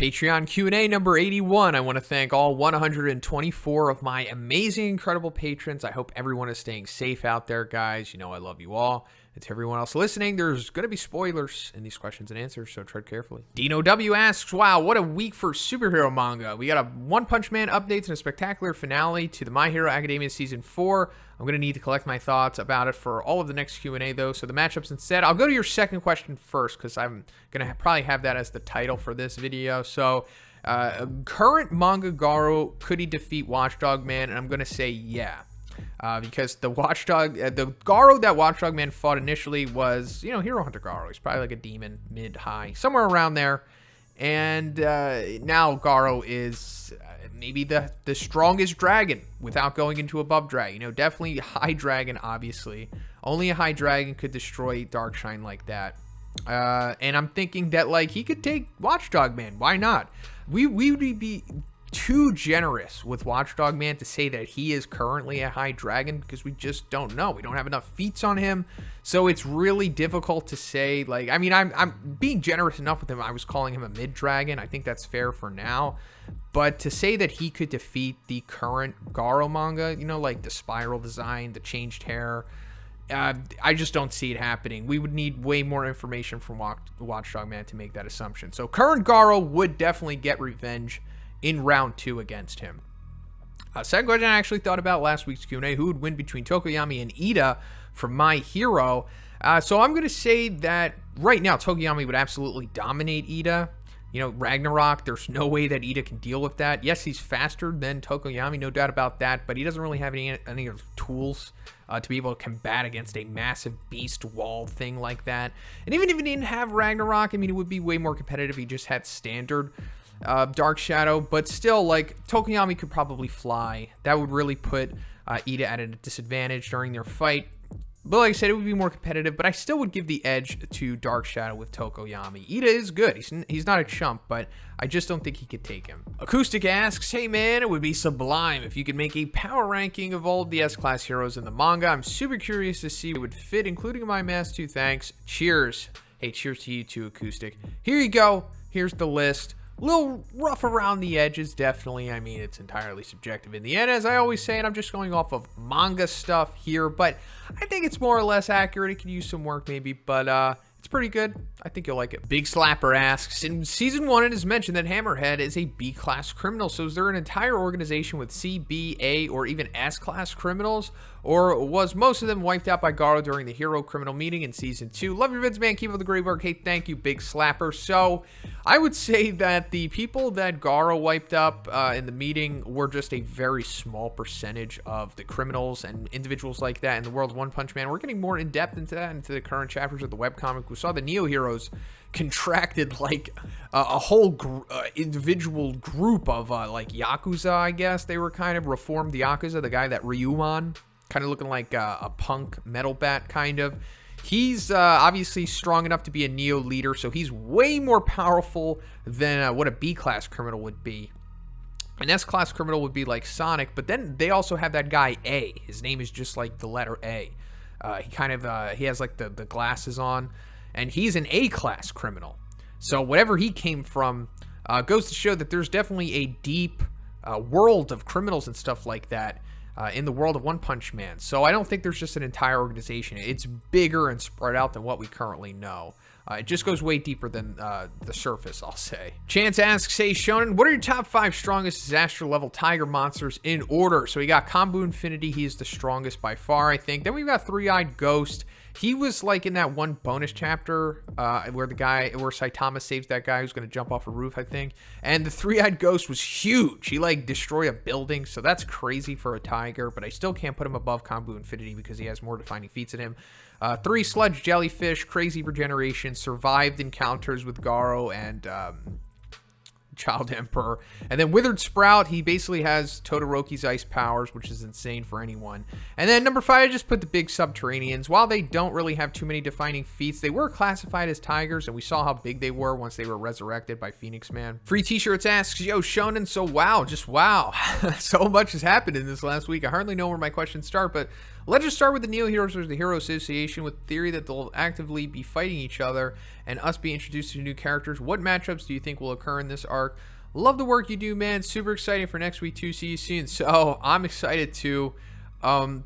Patreon Q&A number 81. I want to thank all 124 of my amazing, incredible patrons. I hope everyone is staying safe out there, guys. You know I love you all. And to everyone else listening, there's going to be spoilers in these questions and answers, so tread carefully. Dino W asks, wow, what a week for superhero manga. We got a One Punch Man updates and a spectacular finale to the My Hero Academia Season 4. I'm going to need to collect my thoughts about it for all of the next Q&A, though. So the matchups instead, I'll go to your second question first, because I'm going to probably have that as the title for this video. So, current manga Garou, could he defeat Watchdog Man? And I'm going to say yeah. Because the Watchdog, the Garou that Watchdog Man fought initially was, you know, Hero Hunter Garou. He's probably like a demon, mid-high, somewhere around there. And now Garou is maybe the strongest dragon without going into above dragon. You know, definitely high dragon, obviously. Only a high dragon could destroy Darkshine like that. And I'm thinking that, like, he could take Watchdog Man. Why not? We would be too generous with Watchdog Man to say that he is currently a high dragon, because we just don't know. We don't have enough feats on him, so it's really difficult to say. Like, I mean, I'm being generous enough with him. I was calling him a mid dragon. I think that's fair for now, but to say that he could defeat the current Garou manga, you know, like the spiral design, the changed hair, I just don't see it happening. We would need way more information from Watchdog Man to make that assumption. So current Garou would definitely get revenge in round 2 against him. Second question I actually thought about last week's Q&A. Who would win between Tokoyami and Ida from My Hero? So I'm going to say that right now Tokoyami would absolutely dominate Ida. You know, Ragnarok, there's no way that Ida can deal with that. Yes, he's faster than Tokoyami, no doubt about that, but he doesn't really have any of the tools to be able to combat against a massive beast wall thing like that. And even if he didn't have Ragnarok, I mean, it would be way more competitive if he just had standard Dark Shadow, but still, like, Tokoyami could probably fly. That would really put Ida at a disadvantage during their fight. But like I said, it would be more competitive, but I still would give the edge to Dark Shadow with Tokoyami. Ida is good. He's not a chump, but I just don't think he could take him. Acoustic asks, hey man, it would be sublime if you could make a power ranking of all of the S-Class heroes in the manga. I'm super curious to see what would fit, including my mass too. Thanks. Cheers. Hey, cheers to you too, Acoustic. Here you go. Here's the list. A little rough around the edges, definitely. I mean, it's entirely subjective in the end, as I always say, and I'm just going off of manga stuff here, but I think it's more or less accurate. It could use some work maybe, but it's pretty good. I think you'll like it. Big Slapper asks, in Season 1 it is mentioned that Hammerhead is a B-class criminal, so is there an entire organization with C, B, A, or even S-class criminals? Or was most of them wiped out by Garou during the Hero Criminal meeting in Season 2? Love your vids, man. Keep up the great work. Hey, thank you, Big Slapper. So, I would say that the people that Garou wiped up in the meeting were just a very small percentage of the criminals and individuals like that in the world of One Punch Man. We're getting more in-depth into that, into the current chapters of the webcomic. We saw the Neo Heroes contracted like a whole individual group of like Yakuza, I guess. They were kind of reformed Yakuza, the guy that Ryuman, kind of looking like a punk metal bat, kind of. He's obviously strong enough to be a Neo leader, so he's way more powerful than what a B-class criminal would be. An S-class criminal would be like Sonic, but then they also have that guy A. His name is just like the letter A. He has like the glasses on, and he's an A-class criminal. So whatever he came from goes to show that there's definitely a deep world of criminals and stuff like that in the world of One Punch Man. So I don't think there's just an entire organization. It's bigger and spread out than what we currently know. It just goes way deeper than the surface, I'll say. Chance asks, hey Shonen, what are your top 5 strongest disaster level tiger monsters in order? So we got Kombu Infinity. He is the strongest by far, I think. Then we've got Three-Eyed Ghost. He was like in that one bonus chapter where Saitama saves that guy who's going to jump off a roof, I think. And the Three-Eyed Ghost was huge. He like destroyed a building, so that's crazy for a tiger, but I still can't put him above Kombu Infinity because he has more defining feats in him. 3 Sludge Jellyfish, crazy regeneration, survived encounters with Garou and Child Emperor. And then Withered Sprout, he basically has Todoroki's ice powers, which is insane for anyone. And then number 5, I just put the big Subterraneans. While they don't really have too many defining feats, they were classified as tigers, and we saw how big they were once they were resurrected by Phoenix Man. Free-Tshirts asks, yo, Shonen, so wow, just wow. So much has happened in this last week. I hardly know where my questions start, but Let's just start with the Neo Heroes versus the Hero Association with the theory that they'll actively be fighting each other and us be introduced to new characters. What matchups do you think will occur in this arc? Love the work you do, man. Super exciting for next week too. See you soon. So I'm excited too.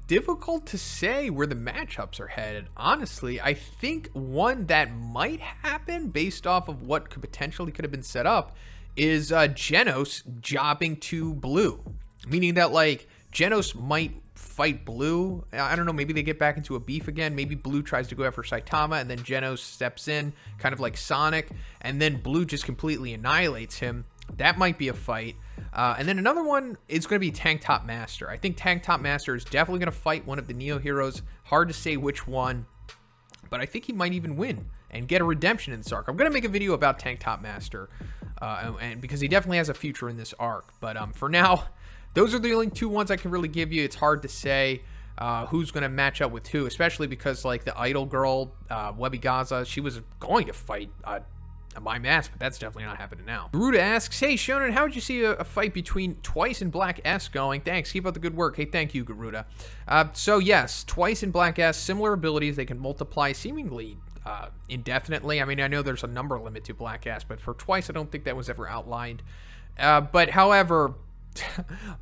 Difficult to say where the matchups are headed. Honestly, I think one that might happen based off of what could have been set up is Genos jobbing to Blue. Meaning that, like, Genos might fight Blue. I don't know, maybe they get back into a beef again. Maybe Blue tries to go after Saitama, and then Genos steps in, kind of like Sonic, and then Blue just completely annihilates him. That might be a fight. And then another one is going to be Tank Top Master. I think Tank Top Master is definitely going to fight one of the Neo Heroes. Hard to say which one, but I think he might even win and get a redemption in this arc. I'm going to make a video about Tank Top Master, and because he definitely has a future in this arc. But for now, those are the only two ones I can really give you. It's hard to say who's going to match up with who, especially because, like, the Idol girl, Webby Gaza, she was going to fight my mask, but that's definitely not happening now. Geruda asks, hey Shonen, how would you see a fight between Twice and Black S going? Thanks, keep up the good work. Hey, thank you, Geruda. So yes, Twice and Black S, similar abilities. They can multiply seemingly indefinitely. I mean, I know there's a number limit to Black S, but for Twice, I don't think that was ever outlined. But however,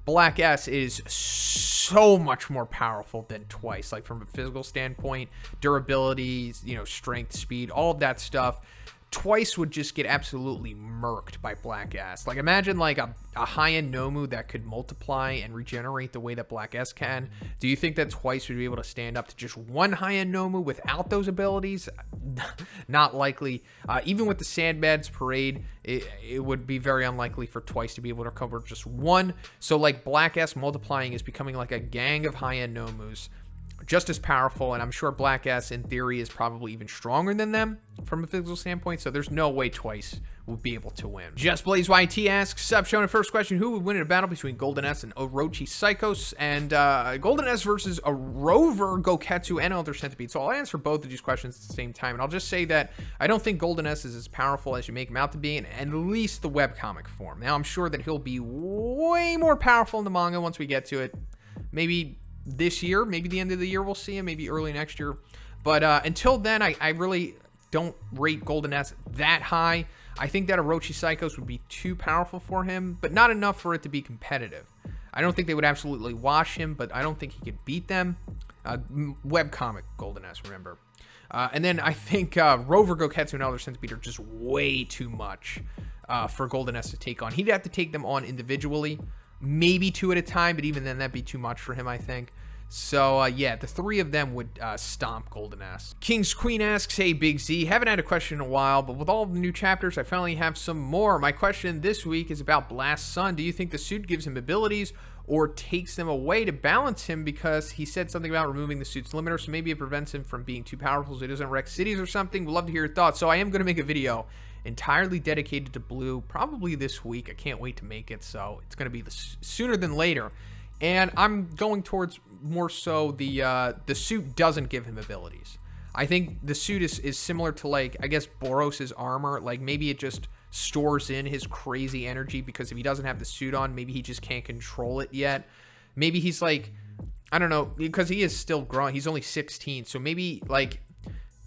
Black S is so much more powerful than Twice, like from a physical standpoint, durability, you know, strength, speed, all of that stuff. Twice would just get absolutely murked by Black S. Like, imagine like a high-end Nomu that could multiply and regenerate the way that Black S can. Do you think that Twice would be able to stand up to just one high-end Nomu without those abilities? Not likely. Even with the Sandman's Parade, it would be very unlikely for Twice to be able to cover just one. So like Black S multiplying is becoming like a gang of high-end Nomus. Just as powerful, and I'm sure Black S in theory is probably even stronger than them from a physical standpoint, so there's no way Twice would be able to win. JustBlazeYT asks, Sup Shonen, first question, who would win in a battle between Golden S and Orochi Psychos? And Golden S versus a Rover Goketsu and Elder Centipede. So I'll answer both of these questions at the same time, and I'll just say that I don't think Golden S is as powerful as you make him out to be, in at least the webcomic form. Now I'm sure that he'll be way more powerful in the manga once we get to it. Maybe this year, maybe the end of the year we'll see him, maybe early next year. But until then, I really don't rate Golden S that high. I think that Orochi Psychos would be too powerful for him, but not enough for it to be competitive. I don't think they would absolutely wash him, but I don't think he could beat them. Webcomic Golden S, remember. And then I think Rover Goketsu and Elder Centipede are just way too much for Golden S to take on. He'd have to take them on individually. Maybe two at a time, but even then that'd be too much for him, I think. So yeah, the three of them would stomp Golden S. King's Queen asks, hey Big Z, haven't had a question in a while, but with all the new chapters, I finally have some more. My question this week is about Blast Sun. Do you think the suit gives him abilities or takes them away to balance him, because he said something about removing the suit's limiter, so maybe it prevents him from being too powerful so he doesn't wreck cities or something? We'd love to hear your thoughts. So I am going to make a video entirely dedicated to Blue, probably this week. I can't wait to make it, so it's going to be sooner than later. And I'm going towards more so the suit doesn't give him abilities. I think the suit is similar to, like, I guess Boros' armor. Like, maybe it just stores in his crazy energy, because if he doesn't have the suit on, maybe he just can't control it yet. Maybe he's like, I don't know, because he is still growing. He's only 16, so maybe, like,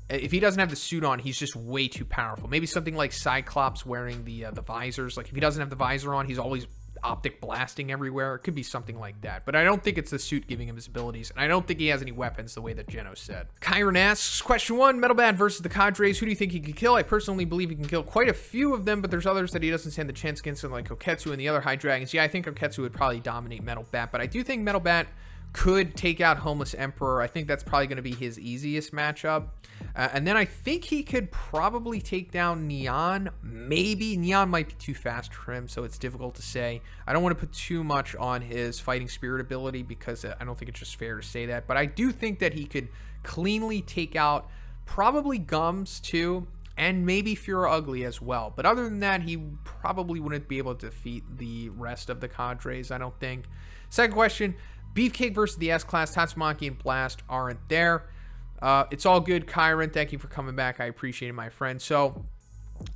if he doesn't have the suit on, he's just way too powerful. Maybe something like Cyclops wearing the visors. Like, if he doesn't have the visor on, he's always optic blasting everywhere. It could be something like that. But I don't think it's the suit giving him his abilities, and I don't think he has any weapons the way that Genos said. Kyrin asks, question 1, Metal Bad versus the Cadres. Who do you think he could kill? I personally believe he can kill quite a few of them, but there's others that he doesn't stand the chance against, like Oketsu and the other High Dragons. Yeah, I think Oketsu would probably dominate Metal Bat, but I do think Metal Bat could take out Homeless Emperor. I think that's probably going to be his easiest matchup. And then I think he could probably take down Neon. Maybe. Neon might be too fast for him, so it's difficult to say. I don't want to put too much on his Fighting Spirit ability, because I don't think it's just fair to say that. But I do think that he could cleanly take out probably Gums, too, and maybe Fura Ugly as well. But other than that, he probably wouldn't be able to defeat the rest of the Cadres, I don't think. Second question, Beefcake versus the S-Class. Tatsumaki and Blast aren't there. It's all good, Kyrin. Thank you for coming back. I appreciate it, my friend. So,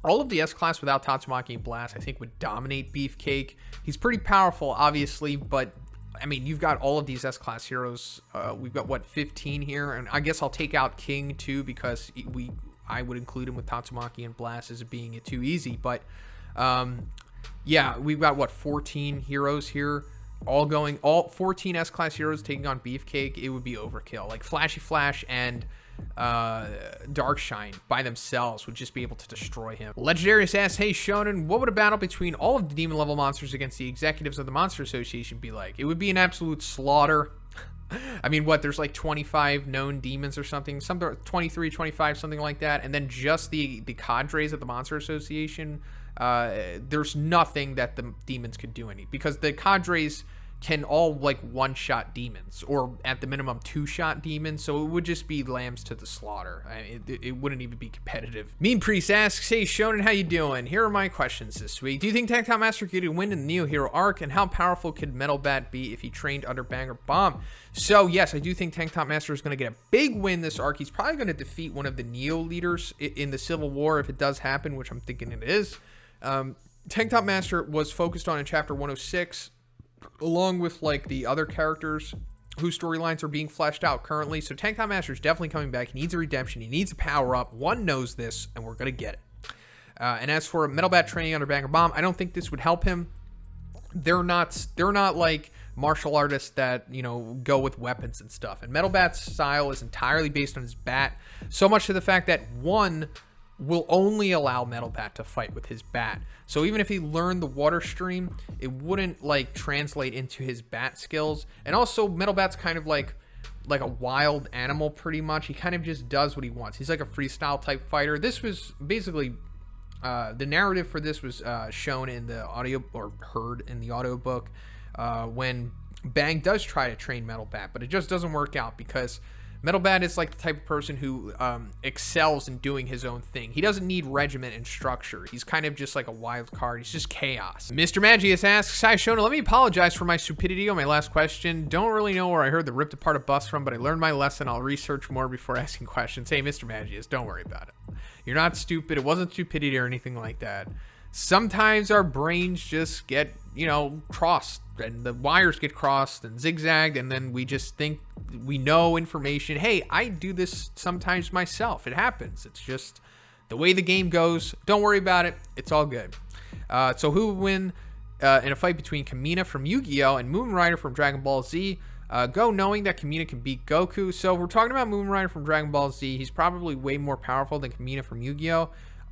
all of the S-Class without Tatsumaki and Blast, I think, would dominate Beefcake. He's pretty powerful, obviously, but I mean, you've got all of these S-Class heroes. We've got, what, 15 here? And I guess I'll take out King, too, because I would include him with Tatsumaki and Blast as it being too easy. But, yeah, we've got, what, 14 heroes here? All 14 S-Class heroes taking on Beefcake. It would be overkill. Like, Flashy Flash and Darkshine by themselves would just be able to destroy him. Legandaryus asks, hey Shonen, what would a battle between all of the demon level monsters against the executives of the Monster Association be like? It would be an absolute slaughter. I mean, what, there's like 25 known demons or something, 23, 25, something like that, and then just the cadres of the Monster Association, there's nothing that the demons could do because the cadres can all like one-shot demons, or at the minimum two-shot demons, so it would just be lambs to the slaughter. It wouldn't even be competitive. MemePriest asks, hey Shonen, how you doing? Here are my questions this week. Do you think Tank Top Master could win in the Neo Hero arc, and how powerful could Metal Bat be if he trained under Banger Bomb? So yes, I do think Tank Top Master is going to get a big win this arc. He's probably going to defeat one of the Neo leaders in the Civil War if it does happen, which I'm thinking it is. Tank Top Master was focused on in Chapter 106, along with like the other characters whose storylines are being fleshed out currently. So Tank Top Master is definitely coming back. He needs a redemption. He needs a power up. One knows this, and we're going to get it. And as for Metal Bat training under Banger Bomb, I don't think this would help him. They're not like martial artists that, you know, go with weapons and stuff. And Metal Bat's style is entirely based on his bat. So much to the fact that one will only allow Metal Bat to fight with his bat. So even if he learned the water stream, it wouldn't like translate into his bat skills. And also Metal Bat's kind of like a wild animal pretty much. He kind of just does what he wants. He's like a freestyle type fighter. This was basically the narrative for this was shown in the audio, or heard in the audiobook, when Bang does try to train Metal Bat, but it just doesn't work out because Metal Bat is like the type of person who excels in doing his own thing. He doesn't need regiment and structure. He's kind of just like a wild card. He's just chaos. MrMagius asks, hi Shona, let me apologize for my stupidity on my last question. Don't really know where I heard the ripped apart a bus from, but I learned my lesson. I'll research more before asking questions. Hey, MrMagius, don't worry about it. You're not stupid. It wasn't stupidity or anything like that. Sometimes our brains just get, you know, crossed, and the wires get crossed and zigzagged, and then we just think we know information. Hey, I do this sometimes myself. It happens. It's just the way the game goes. Don't worry about it. It's all good. So who would win in a fight between Kamina from Yu-Gi-Oh! And Moon Rider from Dragon Ball Z? Go knowing that Kamina can beat Goku. So if we're talking about Moon Rider from Dragon Ball Z, he's probably way more powerful than Kamina from Yu-Gi-Oh!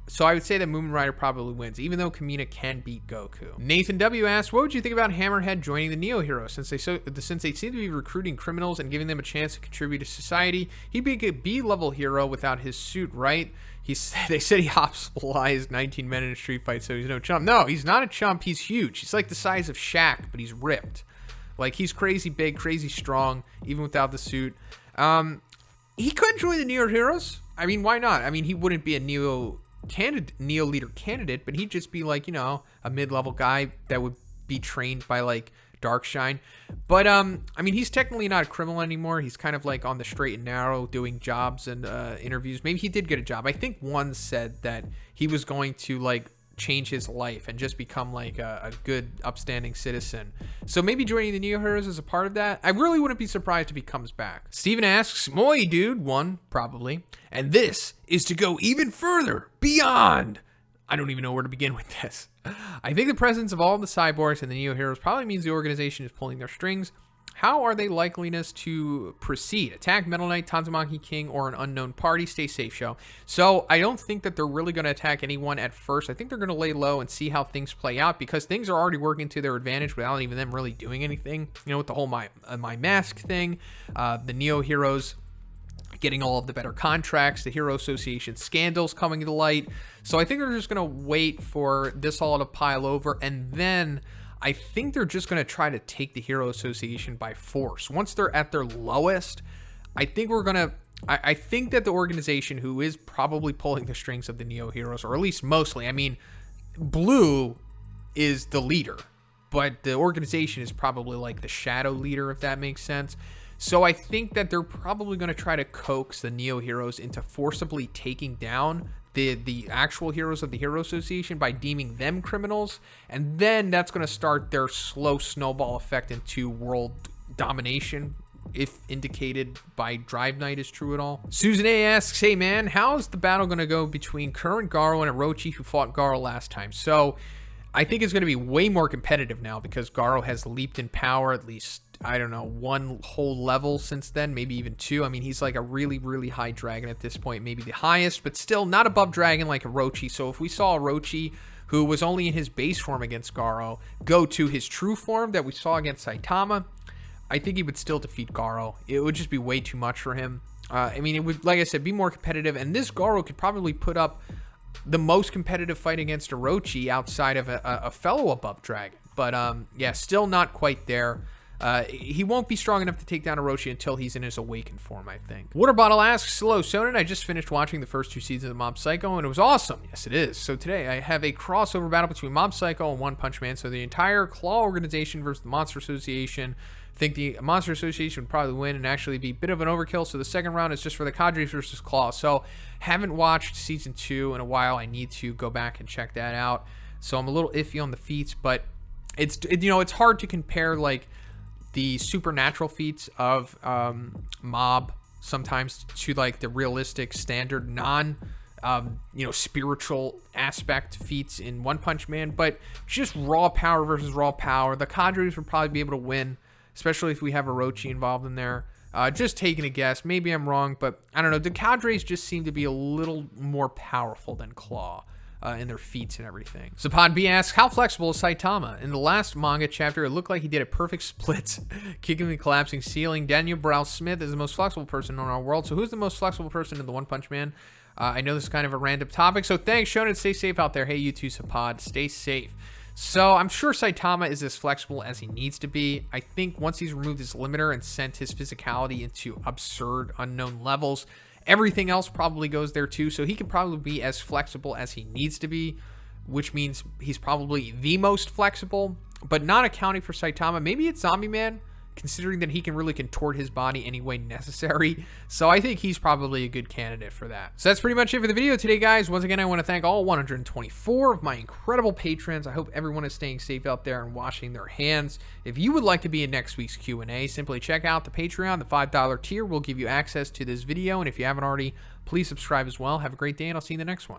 So I would say that Moon Rider probably wins, even though Kamina can beat Goku. Nathan W asks, what would you think about Hammerhead joining the Neo Heroes? Since they seem to be recruiting criminals and giving them a chance to contribute to society, he'd be a B-level hero without his suit, right? They said he hospitalized 19 men in a street fight, so he's no chump. No, he's not a chump. He's huge. He's like the size of Shaq, but he's ripped. Like, he's crazy big, crazy strong, even without the suit. He could join the Neo Heroes. I mean, why not? I mean, he wouldn't be a Neo leader candidate, but he'd just be like, you know, a mid-level guy that would be trained by like Darkshine. But I mean, he's technically not a criminal anymore. He's kind of like on the straight and narrow, doing jobs and interviews. Maybe he did get a job. I think one said that he was going to like change his life and just become like a good upstanding citizen. So maybe joining the Neo Heroes is a part of that. I really wouldn't be surprised if he comes back. Steven asks, Moi dude, one, probably. And this is to go even further, beyond. I don't even know where to begin with this. I think the presence of all the cyborgs and the Neo Heroes probably means the organization is pulling their strings. How are they likeliness to proceed? Attack Metal Knight, Tatsumaki King, or an unknown party? Stay safe, show. So I don't think that they're really going to attack anyone at first. I think they're going to lay low and see how things play out, because things are already working to their advantage without even them really doing anything. You know, with the whole my mask thing, the Neo Heroes getting all of the better contracts, the Hero Association scandals coming to light. So I think they're just going to wait for this all to pile over, and then I think they're just going to try to take the Hero Association by force. Once they're at their lowest, I think we're going to... I think that the organization who is probably pulling the strings of the Neo Heroes, or at least mostly, I mean, Blue is the leader, but the organization is probably like the shadow leader, if that makes sense. So I think that they're probably going to try to coax the Neo Heroes into forcibly taking down the actual heroes of the Hero Association by deeming them criminals, and then that's going to start their slow snowball effect into world domination, if indicated by Drive Knight is true at all. Susan A asks, hey man, how's the battle going to go between current Garou and Orochi, who fought Garou last time? So I think it's going to be way more competitive now because Garou has leaped in power at least, I don't know, one whole level since then, maybe even two. I mean, he's like a really, really high dragon at this point, maybe the highest, but still not above dragon like Orochi. So if we saw Orochi, who was only in his base form against Garou, go to his true form that we saw against Saitama, I think he would still defeat Garou. It would just be way too much for him. I mean, it would, like I said, be more competitive, and this Garou could probably put up the most competitive fight against Orochi outside of a fellow above dragon. But yeah, still not quite there. He won't be strong enough to take down Orochi until he's in his awakened form, I think. Water Bottle asks, hello, Sonnen. I just finished watching the first 2 seasons of Mob Psycho, and it was awesome. Yes, it is. So today I have a crossover battle between Mob Psycho and One Punch Man. So the entire Claw organization versus the Monster Association. I think the Monster Association would probably win and actually be a bit of an overkill. So the second round is just for the Cadres versus Claw. So haven't watched season 2 in a while. I need to go back and check that out. So I'm a little iffy on the feats, but it's hard to compare like the supernatural feats of Mob sometimes to like the realistic standard non spiritual aspect feats in One Punch Man, but just raw power versus raw power. The Cadres would probably be able to win, especially if we have Orochi involved in there. Just taking a guess. Maybe I'm wrong, but I don't know. The Cadres just seem to be a little more powerful than Claw in their feats and everything. Zapphod B asks, how flexible is Saitama? In the last manga chapter, it looked like he did a perfect split, kicking the collapsing ceiling. Daniel Brow Smith is the most flexible person in our world. So who's the most flexible person in the One Punch Man? I know this is kind of a random topic, so thanks, Shonen. Stay safe out there. Hey, you too, Zapphod. Stay safe. So I'm sure Saitama is as flexible as he needs to be. I think once he's removed his limiter and sent his physicality into absurd unknown levels, everything else probably goes there too. So he can probably be as flexible as he needs to be, which means he's probably the most flexible, but not accounting for Saitama. Maybe it's Zombie Man, considering that he can really contort his body any way necessary. So I think he's probably a good candidate for that. So that's pretty much it for the video today, guys. Once again, I want to thank all 124 of my incredible patrons. I hope everyone is staying safe out there and washing their hands. If you would like to be in next week's Q&A, simply check out the Patreon. The $5 tier will give you access to this video. And if you haven't already, please subscribe as well. Have a great day, and I'll see you in the next one.